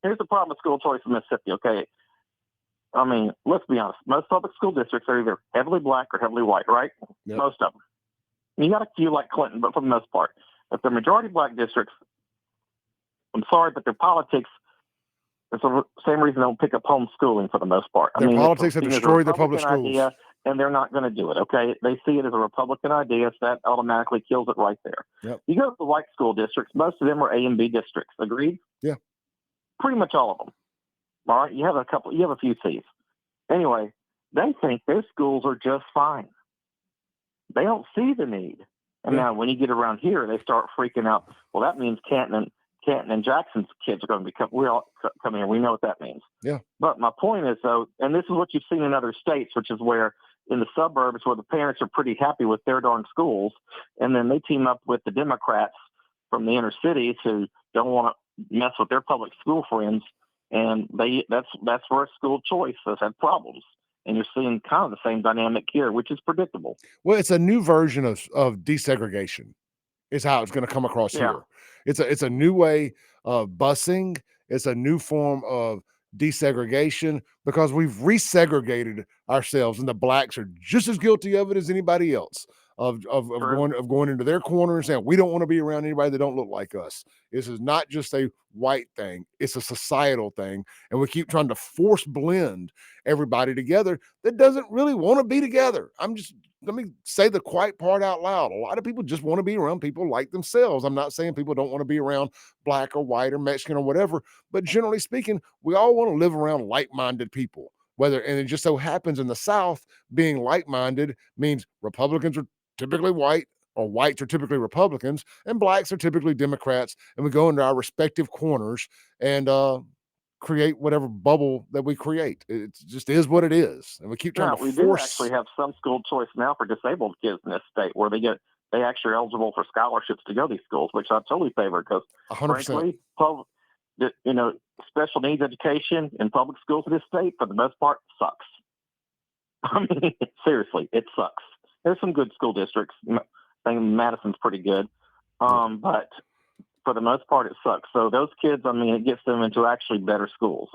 Here's the problem with school choice in Mississippi, okay? I mean, let's be honest. Most public school districts are either heavily black or heavily white, right? Yep. Most of them. You got a few like Clinton, but for the most part. If the majority black districts, I'm sorry, but their politics is the same reason they don't pick up homeschooling for the most part. Their politics have it's seen as a destroyed their public Republican schools. idea, and they're not going to do it, okay? They see it as a Republican idea, so that automatically kills it right there. Yep. You go to the white school districts, most of them are A and B districts. Agreed? Yeah. Pretty much all of them. All right? You have a few C's. Anyway, they think their schools are just fine. They don't see the need. And now when you get around here, they start freaking out. Well, that means Canton and Jackson's kids are going to be coming here. We know what that means. Yeah. But my point is, though, and this is what you've seen in other states, which is where in the suburbs where the parents are pretty happy with their darn schools, and then they team up with the Democrats from the inner cities who don't want to mess with their public school friends, and that's where school choice has had problems. And you're seeing kind of the same dynamic here, which is predictable. Well, it's a new version of desegregation is how it's going to come across here. It's a new way of busing. It's a new form of desegregation because we've resegregated ourselves, and the blacks are just as guilty of it as anybody else of going into their corner and saying we don't want to be around anybody that don't look like us. This is not just a white thing; it's a societal thing, and we keep trying to force blend everybody together that doesn't really want to be together. Let me say the quiet part out loud. A lot of people just want to be around people like themselves. I'm not saying people don't want to be around black or white or Mexican or whatever, but generally speaking, we all want to live around like-minded people. And it just so happens in the South, being like-minded means Republicans are typically white, or whites are typically Republicans, and blacks are typically Democrats, and we go into our respective corners and create whatever bubble that we create. It just is what it is, and we keep trying to force. We do actually have some school choice now for disabled kids in this state, where they actually are eligible for scholarships to go to these schools, which I totally favor because, 100%. frankly, special needs education in public schools in this state, for the most part, sucks. I mean, seriously, it sucks. There's some good school districts. I think Madison's pretty good, but for the most part, it sucks. So those kids, it gets them into actually better schools.